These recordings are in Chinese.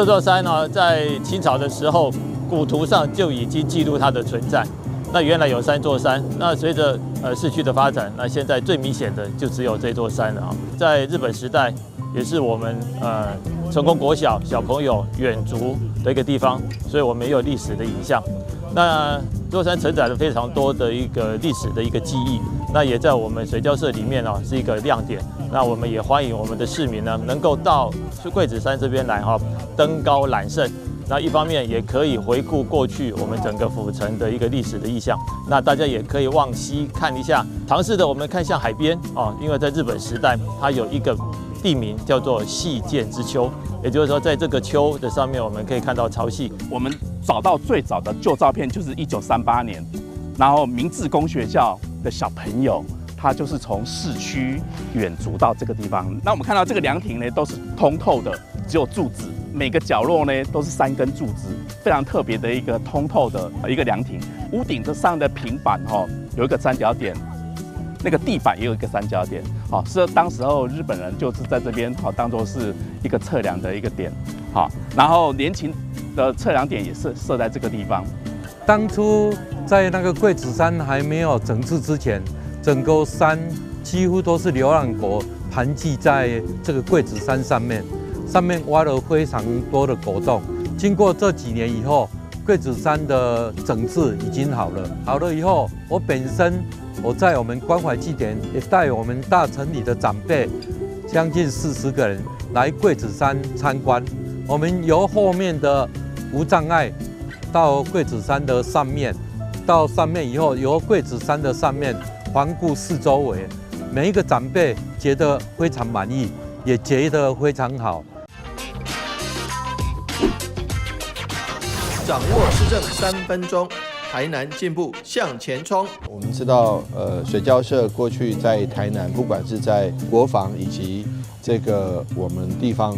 这座山呢，在清朝的时候，古图上就已经记录它的存在。那原来有3座山，那随着市区的发展，那现在最明显的就只有这座山了啊。在日本时代，也是我们成功国小小朋友远足的一个地方，所以我们也有历史的影像。那这座山承载了非常多的一个历史的一个记忆，那也在我们水交社里面啊是一个亮点。那我们也欢迎我们的市民呢，能够到桂子山这边来哈，登高揽胜。那一方面也可以回顾过去我们整个府城的一个历史的意象。那大家也可以往西看一下，尝试的我们看向海边啊，因为在日本时代它有一个地名叫做细涧之丘，也就是说在这个丘的上面我们可以看到潮汐。我们找到最早的旧照片就是1938年，然后明治公学校的小朋友。他就是从市区远足到这个地方。那我们看到这个凉亭呢，都是通透的，只有柱子，每个角落呢都是3根柱子，非常特别的一个通透的一个凉亭。屋顶这上的平板有一个三角点，那个地板也有一个三角点，是当时候日本人就是在这边当作是一个测量的一个点，然后连勤的测量点也是设在这个地方。当初在那个桂子山还没有整治之前。整个山几乎都是流浪狗盘踞在这个桂子山上面挖了非常多的狗洞。经过这几年以后，桂子山的整治已经好了以后，我本身在我们关怀祭典也带我们大城里的长辈，将近40个人来桂子山参观。我们由后面的无障碍到桂子山的上面，到上面以后，由桂子山的上面。环顾四周围，每一个长辈觉得非常满意，也觉得非常好。掌握市政3分钟，台南进步向前冲。我们知道，水交社过去在台南，不管是在国防以及这个我们地方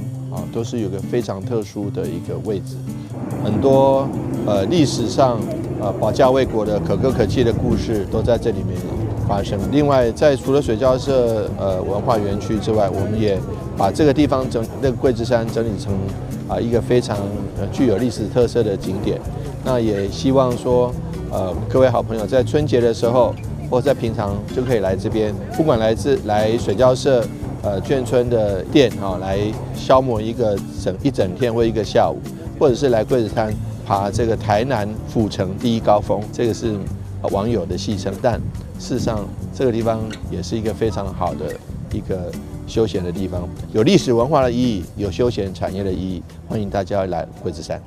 都是有个非常特殊的一个位置。很多历史上保家卫国的可歌可泣的故事都在这里面发生。另外，除了水交社文化园区之外，我们也把这个地方那个桂子山整理成一个非常具有历史特色的景点。那也希望说各位好朋友在春节的时候或在平常就可以来这边，不管来水交社眷村的店来消磨一整天或一个下午，或者是来桂子山爬这个台南府城第1高峰，这个是网友的戏称，但事实上这个地方也是一个非常好的一个休闲的地方，有历史文化的意义，有休闲产业的意义，欢迎大家来桂子山。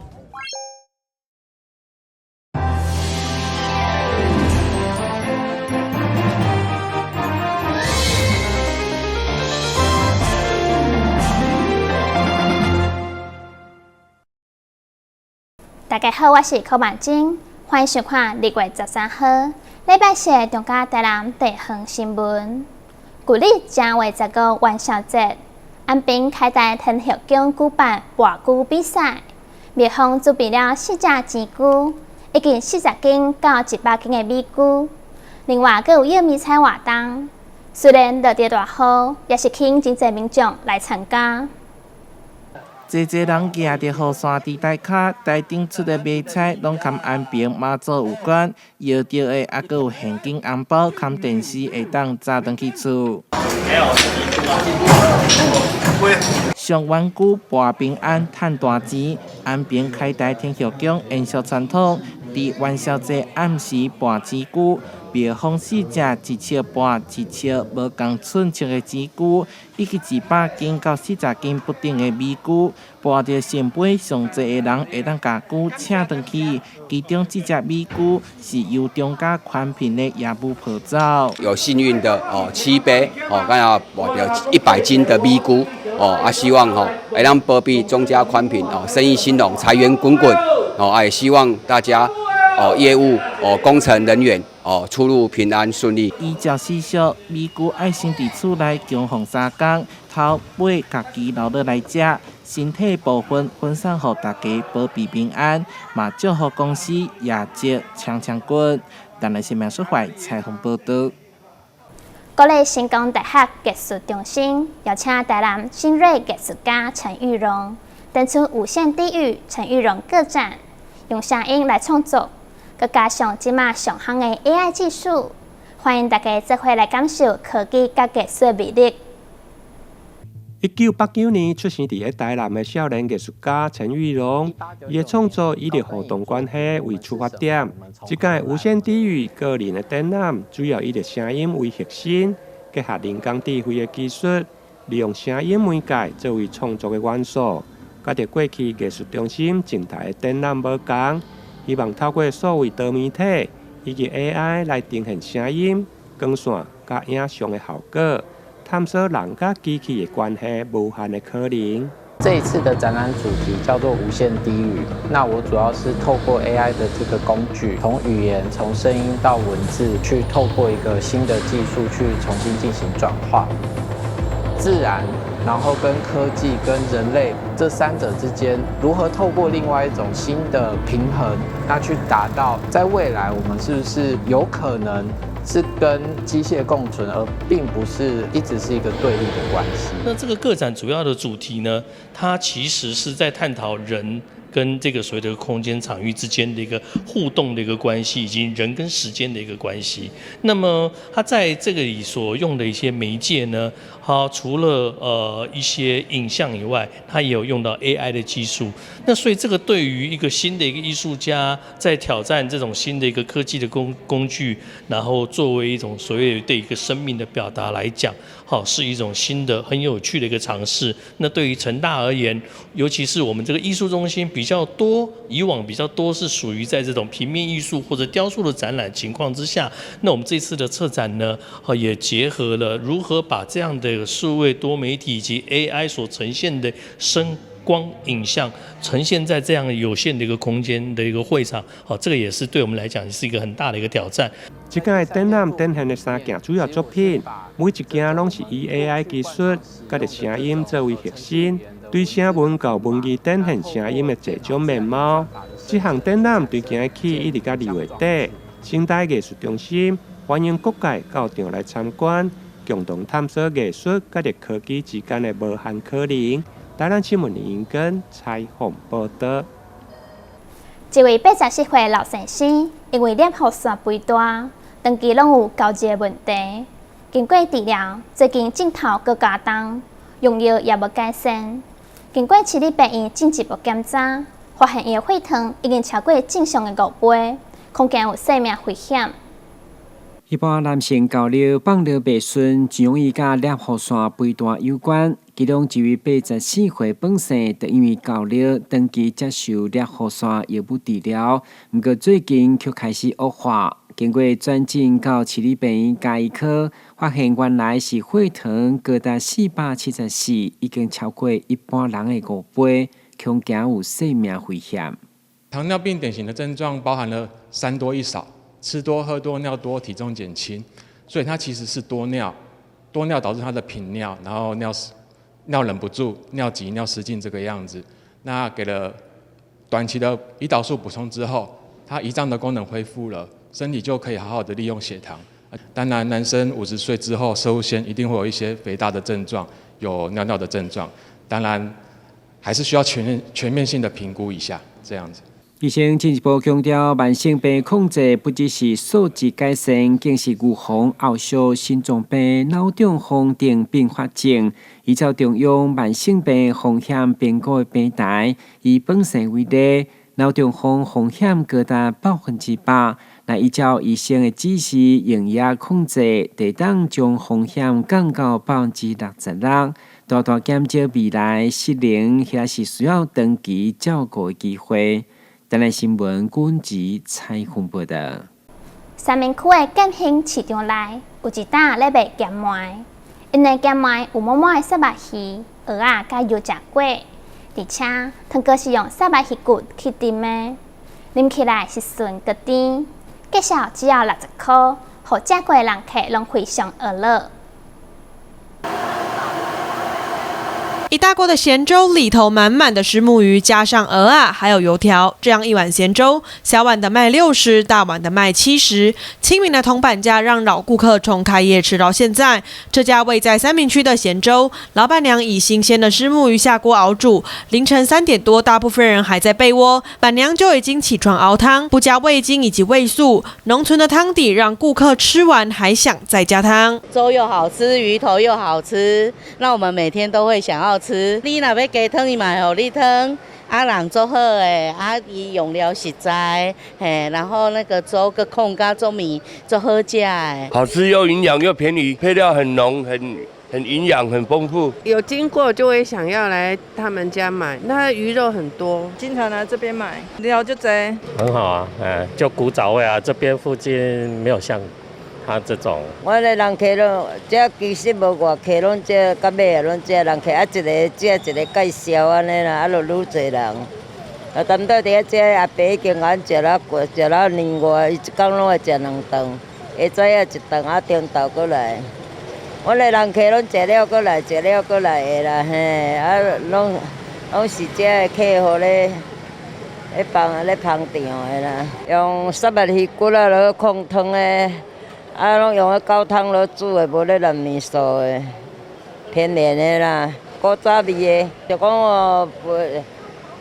大家好，我是柯曼晶，欢迎收看2月13号礼拜四中嘉台南地方新闻。旧历正月10个元宵节，安平开台天后宫举办拔菇比赛，蜜蜂准备了4只钱菇，一共40斤到100斤的米菇。另外，还有叶米菜活动。虽然热天大好，也是吸引真侪民众来参加。侪人行伫雨伞地带卡，台顶出的卖菜拢跟安平妈祖有关，摇着的还佫有现金红包，看电视会当早转去厝。上元姑博平安赚大钱，安平开台天后宫延续传统，伫元宵节暗时博钱菇。蜜蜂4只1笑半1笑无共寸尺的钱菇，以及100斤到40斤不等的米菇，博着圣杯上侪的人会当把菇请转去。其中这只米菇是由中嘉款品的业务跑走。有幸运的7杯刚要博着100斤的米菇希望会让保庇中嘉款品生意兴隆，财源滚滚也希望大家业务工程人员。出入平安顺利。依照习俗，米菇爱先伫厝内供奉3天，头尾家己留落来食，身体部分分散予大家保庇平安，嘛祝福公司业绩强滚。但来新闻说话采访报道。国立成功大学艺术中心邀请台南新锐艺术家陈玉荣，登出无限地狱陈玉荣个展，用声音来创作，佮加上即马上行的 AI 技术，欢迎大家做伙来感受科技甲艺术的魅力。1989年出生伫台南的少年艺术家陈玉荣，伊的创作以互动关系为出发点。即届无限地狱个人的展览，主要以声音为核心，结合人工智慧的技术，利用声音媒介作为创作的元素，甲着过去艺术中心静态的展览无同，希望透过数位多媒体以及 AI 来呈现声音、光线甲影像的效果。探索人甲机器的关系无限的可能。这一次的展览主题叫做无限地狱。那我主要是透过 AI 的这个工具，从语言、从声音到文字，去透过一个新的技术去重新进行转化。自然，然后跟科技、跟人类这三者之间，如何透过另外一种新的平衡，那去达到在未来我们是不是有可能是跟机械共存，而并不是一直是一个对立的关系。那这个个展主要的主题呢，它其实是在探讨人跟这个所谓的空间场域之间的一个互动的一个关系，以及人跟时间的一个关系。那么它在这个里所用的一些媒介呢，它除了一些影像以外，它也有用到 AI 的技术。那所以这个对于一个新的一个艺术家在挑战这种新的一个科技的工具，然后作为一种所谓对一个生命的表达来讲，是一种新的很有趣的一个尝试。那对于成大而言，尤其是我们这个艺术中心比较多，以往比较多是属于在这种平面艺术或者雕塑的展览情况之下，那我们这次的策展呢，也结合了如何把这样的数位多媒体以及 AI 所呈现的声光影像呈现在这样有限的一个空间的一个会场，这个也是对我们来讲是一个很大的一个挑战。即届展览展现的3件主要作品，每一件拢是以 AI 技术甲着声音作为核心，对声文到文字展现声音的这种面貌。这项展览对今日起一直到2月底，新台艺术中心欢迎各界到场来参观，共同探索艺术甲着科技之间的无限可能。台南新闻林根采访报道。一位84岁老先生因为脸部线肥大，长期拢有交接问题。经过治疗，最近镜头更加重，用药也无改善。经过7日病院进一步检查，发现伊的血糖已经超过正常的5倍，恐惊有生命危险。一般男性交流放疗袂顺，就容易甲脸部线肥大有关。其中一位84岁本身就因为交流长期接受脸部线药物治疗，不过最近却开始恶化。经过转诊到市立病院家医科，发现原来是血糖高达474，已经超过一般人的5倍，恐惊有生命危险。糖尿病典型的症状包含了3多1少。吃多、喝多、尿多，体重减轻，所以它其实是多尿，多尿导致它的频尿，然后尿忍不住、尿急、尿失禁这个样子。那给了短期的胰岛素补充之后，它胰脏的功能恢复了，身体就可以好好的利用血糖。当然，男生50岁之后，攝護腺一定会有一些肥大的症状，有尿尿的症状，当然还是需要全面性的评估一下，这样子。医生进一步强调，慢性病控制不只是数值改善，更是预防后续心脏病、脑中风等并发症。依照中央慢性病风险评估的平台，以本身为例，脑中风风险高达8%。那依照医生的指示，用药控制，得当将风险降到66%。大大减少未来失灵或是需要长期照顾的机会。台南新闻军集采访报道。三明区的建兴市场内有一档咧卖咸糜，因的咸糜有满满的沙白鱼、蚵仔甲油炸粿，而且汤哥是用沙白鱼骨去炖的，啉起来是顺个甜，价小只要60块，互食过的人客拢非常娱乐。一大锅的咸粥里头满满的虱目鱼，加上蚵仔还有油条，这样一碗咸粥，小碗的卖60，大碗的卖70。亲民的铜板价让老顾客从开业吃到现在。这家位在三民区的咸粥，老板娘以新鲜的虱目鱼下锅熬煮，凌晨3点多，大部分人还在被窝，板娘就已经起床熬汤，不加味精以及味素，浓醇的汤底让顾客吃完还想再加汤。粥又好吃，鱼头又好吃，那我们每天都会想要吃。你若要加汤，伊嘛互你汤。人做好诶，伊用料实在，嘿，然后那个粥个控加做米做好食诶，好吃又营养又便宜，配料很浓，很营养，很丰富。有经过就会想要来他们家买，那鱼肉很多，经常来这边买，料就多。很好啊，就古早味啊，这边附近没有像他这种。我的人客拢，这其实无偌客，拢这到尾啊，拢这人客一个这一个介绍安尼啦，就愈侪人。踮到伫这阿伯已经俺食了过，食了年外，伊一天拢会食2顿，下早一顿，中昼过来。我的人客拢食了过来，食了过来的啦，嘿，拢是这客户咧捧场的啦，用沙白鱼骨啊，落去控汤的。拢用高汤落煮的，无咧烂面素的，天然的啦，古早味的。就讲哦，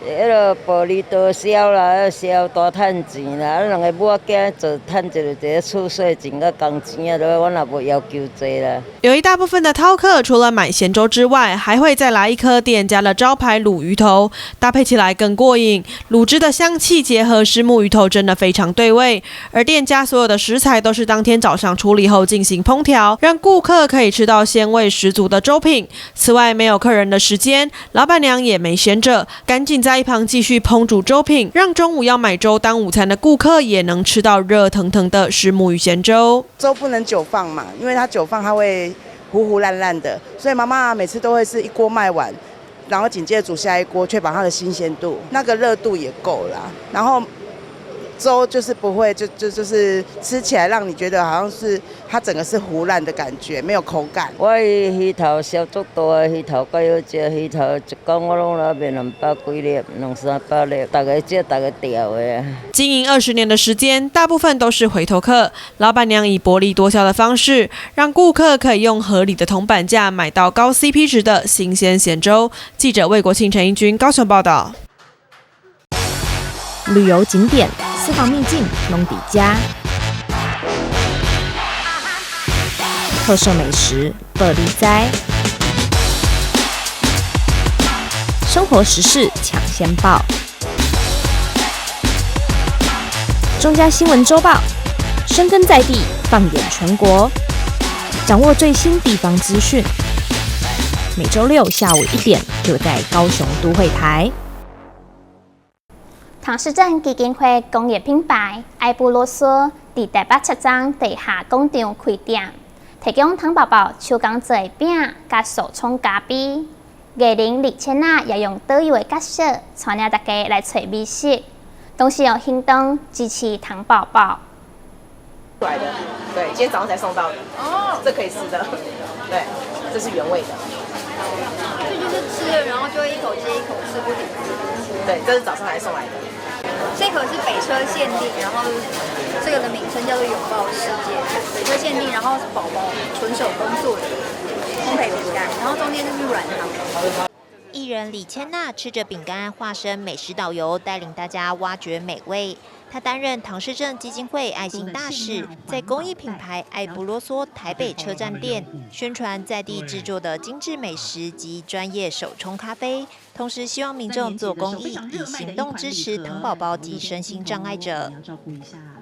迄个玻璃刀烧啦，烧大趁钱啦。两个母仔做趁一个厝税钱甲工钱啊，我也无要求济啦。有一大部分的饕客除了买咸粥之外，还会再来一颗店家的招牌卤鱼头，搭配起来更过瘾。卤汁的香气结合虱目鱼头，真的非常对味。而店家所有的食材都是当天早上处理后进行烹调，让顾客可以吃到鲜味十足的粥品。此外，没有客人的时间，老板娘也没闲着，赶紧在一旁继续烹煮粥品，让中午要买粥当午餐的顾客也能吃到热腾腾的虱目鱼咸粥。粥不能久放嘛，因为它久放它会糊糊烂烂的，所以妈妈每次都会是一锅卖完，然后紧接着煮下一锅，确保它的新鲜度，那个热度也够啦。然后粥就是不会就是吃起来让你觉得好像是它整个是糊烂的感觉，没有口感。我鱼头烧足大的鱼头，介好食鱼头，一公我拢来卖200几粒，200-300粒，大家这大家调的。经营20年的时间，大部分都是回头客。老板娘以薄利多销的方式，让顾客可以用合理的铜板价买到高 CP 值的新鲜咸粥。记者魏国庆、陈英君高雄报道。旅游景点、私房秘境拢底家，特色美食报你知，生活时事抢先报，中嘉新闻周报，深耕在地，放眼全国，掌握最新地方资讯。每周6下午1点，就在高雄都会台。唐氏镇基金会工业品牌爱布罗梭伫台北七张地下广场开店，提供糖宝宝手工做的饼甲手冲咖啡。艺人李千娜也用导游的角色，带领大家来找美食，同时用行动支持糖宝宝。来的，对，今天早上才送到的。哦，这可以吃的，对，这是原味的。这就是吃了，然后就会一口接一口吃不停。对，这是早上才送来的。这盒是北车限定，然后这个的名称叫做拥抱世界。北车限定，然后是宝宝纯手工做的烘焙饼干，然后中间就是软糖。艺人李千娜吃着饼干，化身美食导游，带领大家挖掘美味。她担任唐氏镇基金会爱心大使，在公益品牌爱不啰嗦台北车站店宣传在地制作的精致美食及专业手冲咖啡，同时希望民众做公益，以行动支持糖宝宝及身心障碍者。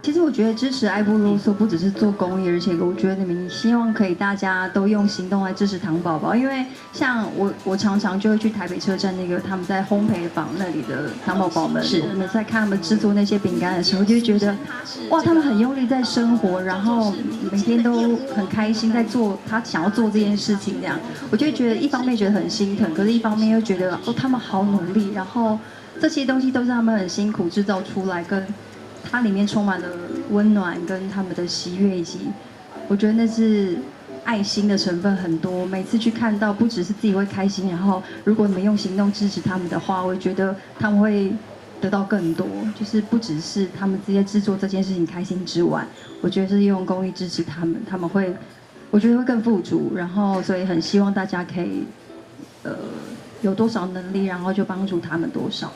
其实我觉得支持爱不啰嗦不只是做公益，而且我觉得你希望可以大家都用行动来支持糖宝宝，因为像我常常就会去台北车站那个他们在烘焙坊那里的糖宝宝们，我们在看他们制作那些饼干的时候，就会觉得哇，他们很用力在生活，然后每天都很开心在做他想要做这件事情，这样我就会觉得一方面觉得很心疼，可是一方面又觉得哦他们好努力，然后这些东西都是他们很辛苦制造出来，跟它里面充满了温暖跟他们的喜悦，以及我觉得那是爱心的成分很多。每次去看到，不只是自己会开心，然后如果你们用行动支持他们的话，我觉得他们会得到更多。就是不只是他们直接制作这件事情开心之外，我觉得是用公益支持他们，他们会，我觉得会更富足。然后所以很希望大家可以，有多少能力，然后就帮助他们多少。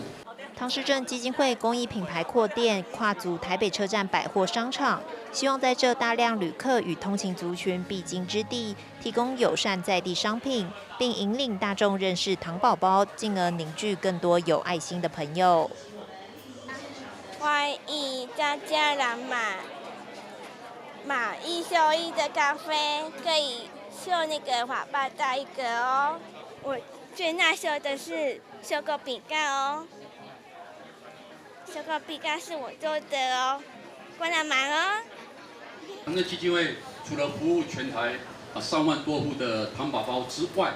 唐氏症基金会公益品牌扩店，跨足台北车站百货商场，希望在这大量旅客与通勤族群必经之地，提供友善在地商品，并引领大众认识糖宝宝，进而凝聚更多有爱心的朋友。欢迎大家来买1收1的咖啡，可以秀那个滑霸大一个哦。我最拿手的是收购饼干哦。收购饼干是我做的哦，过来买哦。唐氏基金会除了服务全台3万多户的糖宝宝之外，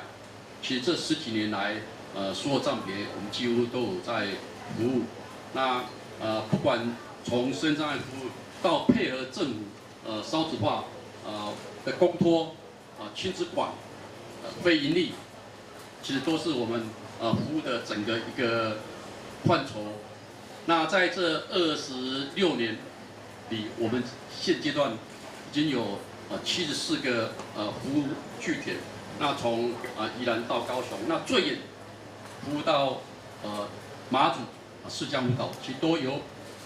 其实这10几年来，所有账别我们几乎都有在服务。那不管从身障碍服务到配合政府少子化的公托亲子馆非营利，其实都是我们服务的整个一个范畴。那在这26年里，我们现阶段已经有74个服务据点。那从宜兰到高雄，那最远服务到马祖、释迦牟岛，其实都有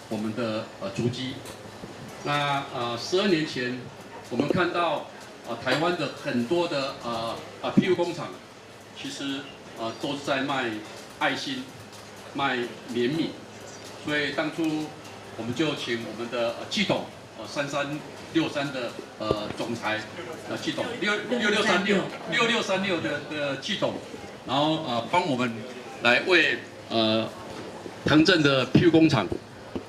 我们的足迹。那12年前，我们看到台湾的很多的庇护工厂，其实都是在卖爱心、卖怜悯。所以当初我们就请我们的季董3363的总裁季董6636的季董，然后帮我们来为唐镇的庇护工厂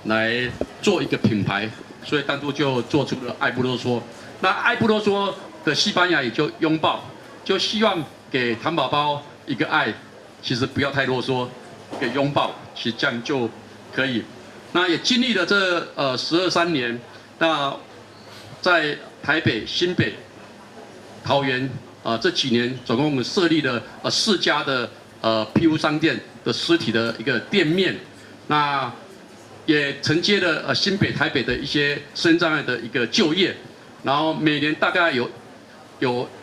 来做一个品牌，所以当初就做出了爱不啰嗦。那爱不啰嗦的西班牙语就拥抱，就希望给糖宝宝一个爱，其实不要太啰嗦，一个拥抱，其实这样就可以。那也经历了这12、13年，那在台北、新北、桃园这几年，总共我们设立了4家的庇护商店的实体的一个店面，那也承接了新北、台北的一些身障碍的一个就业，然后每年大概有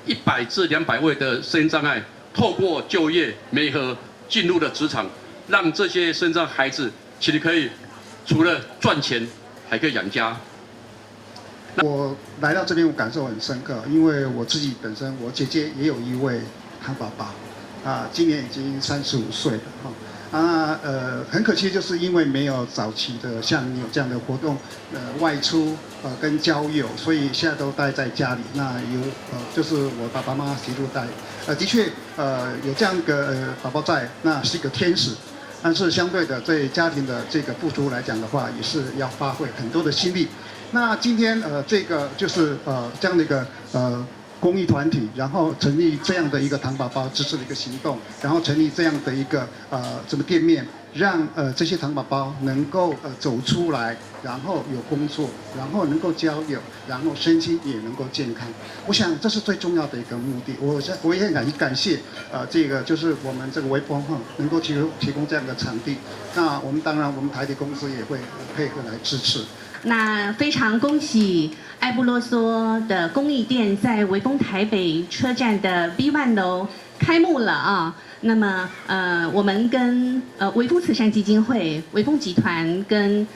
100至200位的身障碍透过就业媒合进入了职场，让这些身障孩子其实可以除了赚钱，还可以养家。我来到这边，我感受很深刻，因为我自己本身，我姐姐也有一位糖宝宝，今年已经35岁了哈。很可惜，就是因为没有早期的像你有这样的活动，外出跟交友，所以现在都待在家里。那就是我爸爸妈妈协助带，的确有这样一个宝宝在，那是一个天使。但是相对的，对家庭的这个付出来讲的话，也是要发挥很多的心力。那今天这个就是这样的一个公益团体，然后成立这样的一个糖宝宝支持的一个行动，然后成立这样的一个这个店面，让这些糖宝宝能够走出来，然后有工作，然后能够交友，然后身心也能够健康。我想这是最重要的一个目的。我也很感谢这个就是我们这个微风能够提供这样的场地。那我们当然我们台铁公司也会配合来支持。那非常恭喜爱不啰嗦的公益店在微风台北车站的 B1 楼开幕了啊！那么我们跟微风慈善基金会、微风集团跟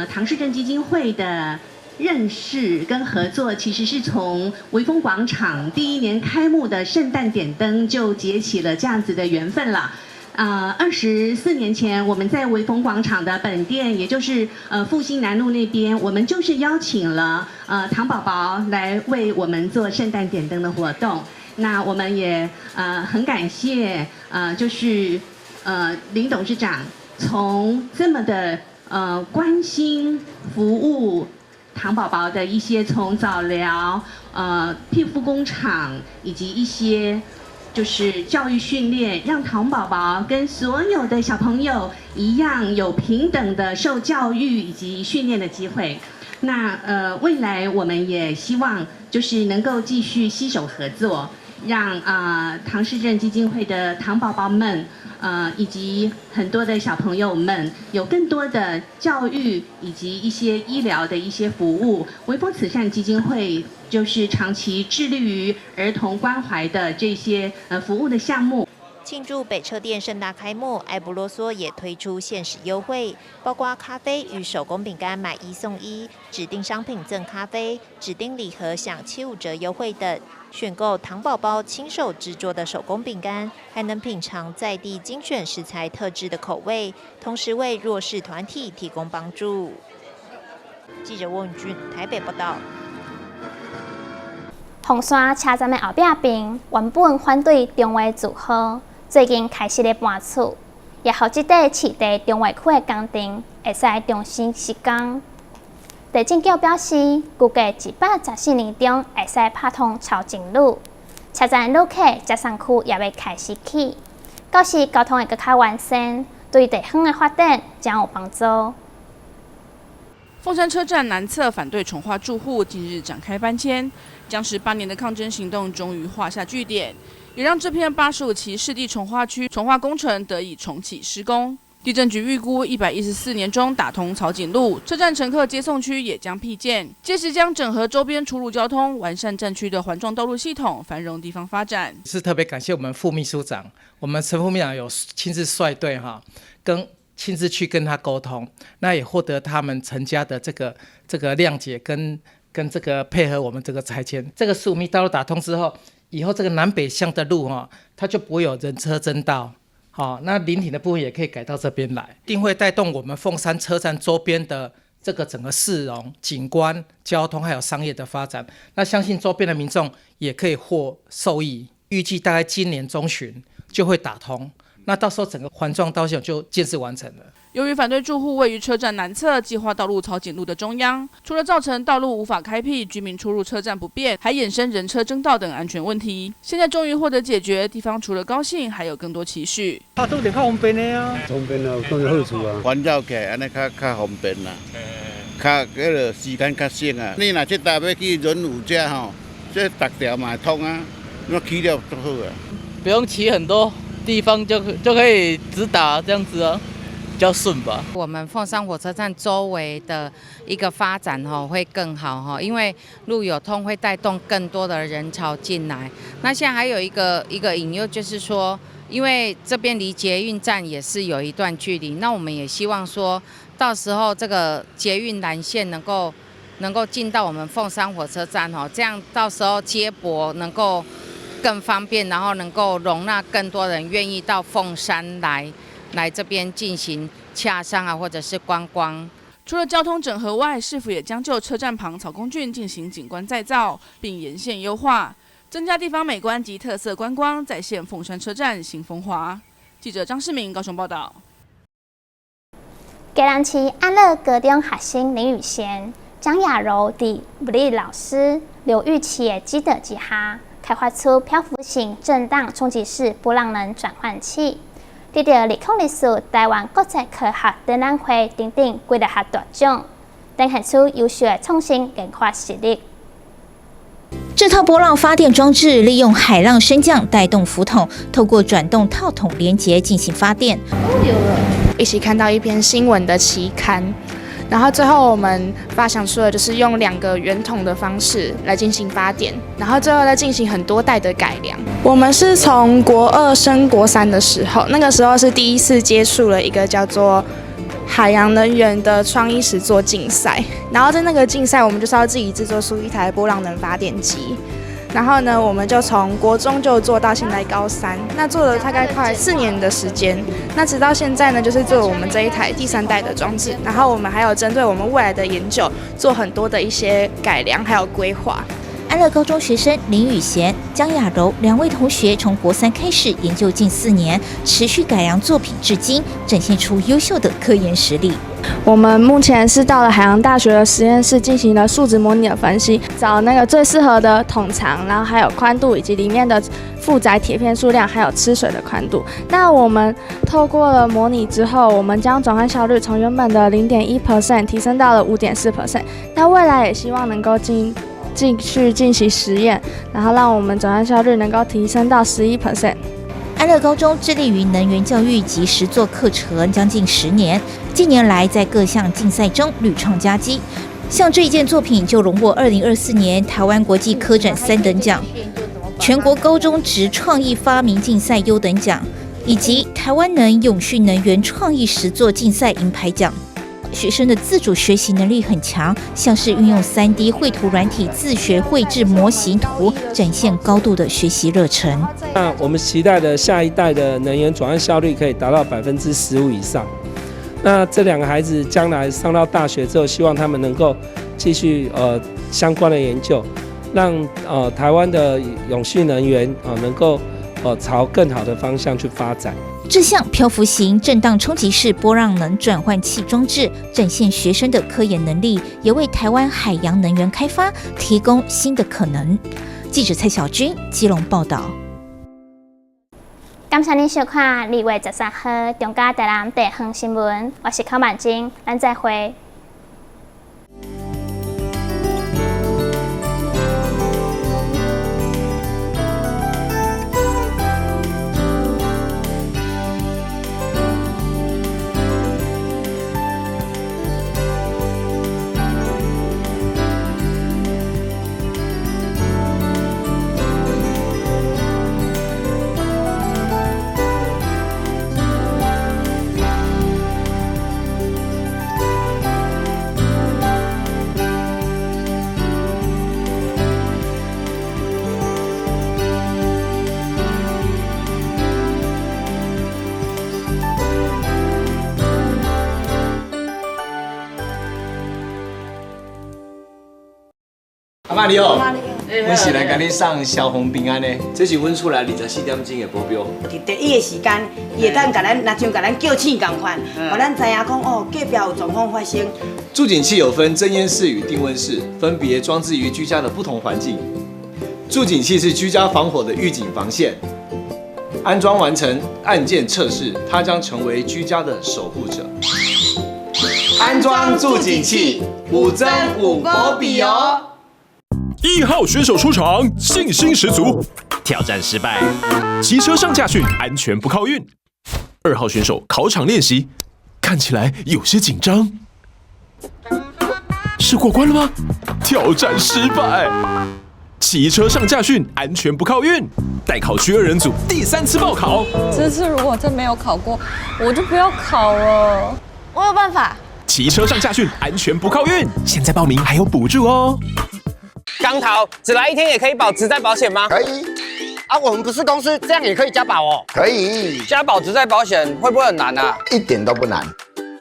唐氏症基金会的认识跟合作，其实是从微风广场第1年开幕的圣诞点灯就结起了这样子的缘分了。24年前，我们在微风广场的本店，也就是复兴南路那边，我们就是邀请了糖宝宝来为我们做圣诞点灯的活动。那我们也很感谢就是林董事长从这么的关心服务糖宝宝的一些从早疗庇护工厂以及一些就是教育训练，让糖宝宝跟所有的小朋友一样有平等的受教育以及训练的机会。那未来我们也希望就是能够继续携手合作，让唐氏症基金会的唐宝宝们，以及很多的小朋友们有更多的教育以及一些医疗的一些服务。微风慈善基金会就是长期致力于儿童关怀的这些服务的项目。庆祝北车店盛大开幕，爱不啰嗦也推出限时优惠，包括咖啡与手工饼干买1送1，指定商品赠咖啡，指定礼盒享75折优惠等。选购糖宝宝亲手制作的手工饼干，还能品尝在地精选食材特制的口味，同时为弱势团体提供帮助。记者翁宇俊台北报道。红山车站的后壁边原本反对中华住户，最近开始咧搬厝，也好即块市地中华区的工程会使重新施工。地政局表示，估计114年中会使拍通潮境路，车站路客接送区也要开始起，到时交通会更加完善，对地方的发展将有帮助。凤山车站南侧反对重划住户近日展开搬迁，将18年的抗争行动终于画下句点，也让这片85期市地重划区重划工程得以重启施工。地政局预估114年中打通草井路，车站乘客接送区也将辟建，届时将整合周边出入交通，完善站区的环状道路系统，繁荣地方发展。是特别感谢我们副秘书长，我们陈副秘书长有亲自率队亲自去跟他沟通，那也获得他们陈家的这个谅解跟这个配合我们这个拆迁。这个15米道路打通之后，以后这个南北向的路它就不会有人车争道。那临停的部分也可以改到这边来，一定会带动我们凤山车站周边的这个整个市容、景观、交通还有商业的发展。那相信周边的民众也可以获受益。预计大概今年中旬就会打通。那到时候整个环状道路就建设完成了。由于反对住户位于车站南侧计划道路草井路的中央，除了造成道路无法开辟、居民出入车站不便，还衍生人车争道等安全问题。现在终于获得解决，地方除了高兴，还有更多期许。都一定较方便的啊，方便啊，当然好处啊。环绕起来安尼较方便啦，较时间较省啊。你若这搭要去仁武遮这逐条嘛通啊，那去了就好啊。不用骑很多地方就可以直达这样子啊。比较顺吧。我们凤山火车站周围的一个发展会更好因为路有通会带动更多的人潮进来。那现在还有一个隐忧就是说，因为这边离捷运站也是有一段距离，那我们也希望说到时候这个捷运蓝线能够进到我们凤山火车站这样到时候接驳能够更方便，然后能够容纳更多人愿意到凤山来这边进行洽商或者是观光。除了交通整合外，市府也将就车站旁草公圳进行景观再造，并沿线优化，增加地方美观及特色观光，再现凤山车站新风华。记者张世明高雄报道。嘉南市安乐高中学生林宇贤、张雅柔伫物理老师刘玉琪的指导之下，开发出漂浮型震荡冲击式波浪能转换器。得到2024台湾国际科学展览会等几个学大奖，展现出优秀的创新研发实力。这套波浪发电装置利用海浪升降带动浮筒，透过转动套筒连接进行发电。一起看到一篇新闻的期刊，然后最后我们发想出的就是用2个圆筒的方式来进行发电，然后最后再进行很多代的改良。我们是从国2升国3的时候，那个时候是第一次接触了一个叫做海洋能源的创意实作竞赛，然后在那个竞赛，我们就是要自己制作出一台波浪能发电机。然后呢，我们就从国中就做到现在高3，那做了大概快4年的时间。那直到现在呢，就是做我们这一台第3代的装置。然后我们还有针对我们未来的研究做很多的一些改良还有规划。安乐高中学生林雨贤、江雅柔2位同学从国3开始研究近4年，持续改良作品至今，展现出优秀的科研实力。我们目前是到了海洋大学的实验室进行了数值模拟的分析，找那个最适合的筒长，然后还有宽度以及里面的负载铁片数量，还有吃水的宽度。那我们透过了模拟之后，我们将转换效率从原本的0.1% 提升到了5.4%。那未来也希望能够继续进行实验，然后让我们转换效率能够提升到11%。安乐高中致力于能源教育及实作课程将近10年，近年来在各项竞赛中屡创佳绩。像这一件作品就荣获2024年台湾国际科展3等奖、全国高中职创意发明竞赛优等奖，以及台湾能永续能源创意实作竞赛银牌奖。学生的自主学习能力很强，像是运用3D 绘图软体自学绘制模型图，展现高度的学习热忱。那我们期待的下一代的能源转换效率可以达到15%以上。那这2个孩子将来上到大学之后，希望他们能够继续相关的研究，让台湾的永续能源能够朝更好的方向去发展。这项漂浮型震荡冲击式波浪能转换器装置，展现学生的科研能力，也为台湾海洋能源开发提供新的可能。记者蔡小军基隆报道。感谢您收看2月13号中嘉台南地方新闻，我是柯曼晶，咱再会。阿妈你好，阮是来甲你送消防平安的，这是阮厝内24点钟的保镖。伫第一个时间，伊会当甲咱，若像甲咱叫醒共款，互咱知影讲哦，隔壁有状况发生。助警器有分侦烟室与定温室，分别装置于居家的不同环境。助警器是居家防火的预警防线，安装完成按键测试，它将成为居家的守护者。安装助警器，5增5波比哦。1号选手出场，信心十足。挑战失败，骑车上驾训，安全不靠运。2号选手考场练习，看起来有些紧张。是过关了吗？挑战失败。骑车上驾训，安全不靠运。待考区2人组第3次报考。这次如果真没有考过，我就不要考了。我有办法。骑车上驾训，安全不靠运。现在报名还有补助哦。刚逃，只来1天也可以保职灾保险吗？可以。啊，我们不是公司，这样也可以加保哦。可以。加保职灾保险会不会很难啊？一点都不难，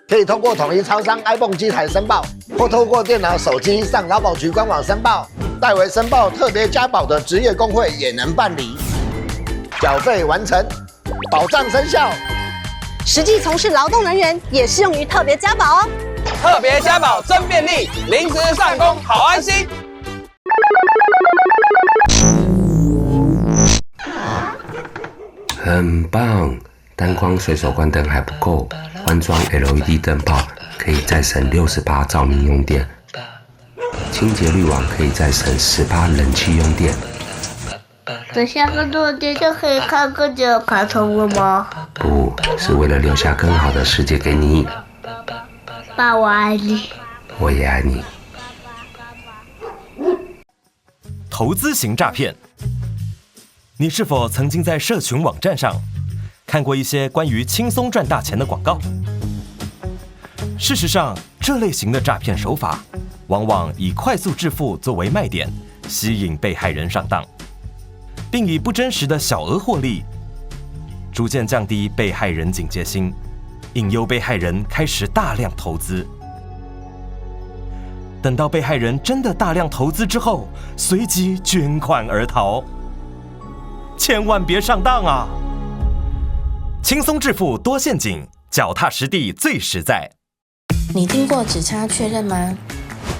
可以通过统一超商 iPhone 机台申报，或透过电脑、手机上劳保局官网申报。代为申报特别加保的职业工会也能办理。缴费完成，保障生效。实际从事劳动人员也适用于特别加保哦。特别加保真便利，临时上工好安心。很棒，单光随手关灯还不够，换装 LED 灯泡可以再省68照明用电，清洁滤网可以再省18冷气用电。等下课多点就可以看更久的卡通了吗？不是为了留下更好的世界给你。爸，我爱你。我也爱你。投资型诈骗，你是否曾经在社群网站上看过一些关于轻松赚大钱的广告？事实上，这类型的诈骗手法往往以快速致富作为卖点，吸引被害人上当，并以不真实的小额获利，逐渐降低被害人警戒心，引诱被害人开始大量投资。等到被害人真的大量投资之后，随即捐款而逃。千万别上当啊！轻松致富多陷阱，脚踏实地最实在。你听过只差确认吗？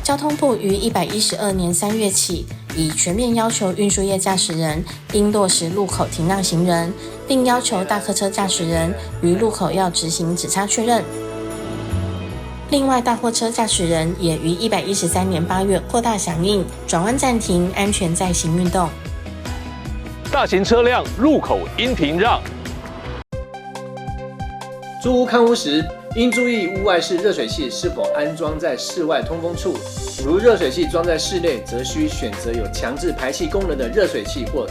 交通部于112年3月起，已全面要求运输业驾驶人应落实路口停让行人，并要求大客车驾驶人于路口要执行只差确认。另外，大货车驾驶人也于113年8月扩大响应转弯暂停、安全在行运动。大型车辆路口应停让。租屋看屋时，应注意屋外式热水器是否安装在室外通风处。如热水器装在室内，则需选择有强制排气功能的热水器或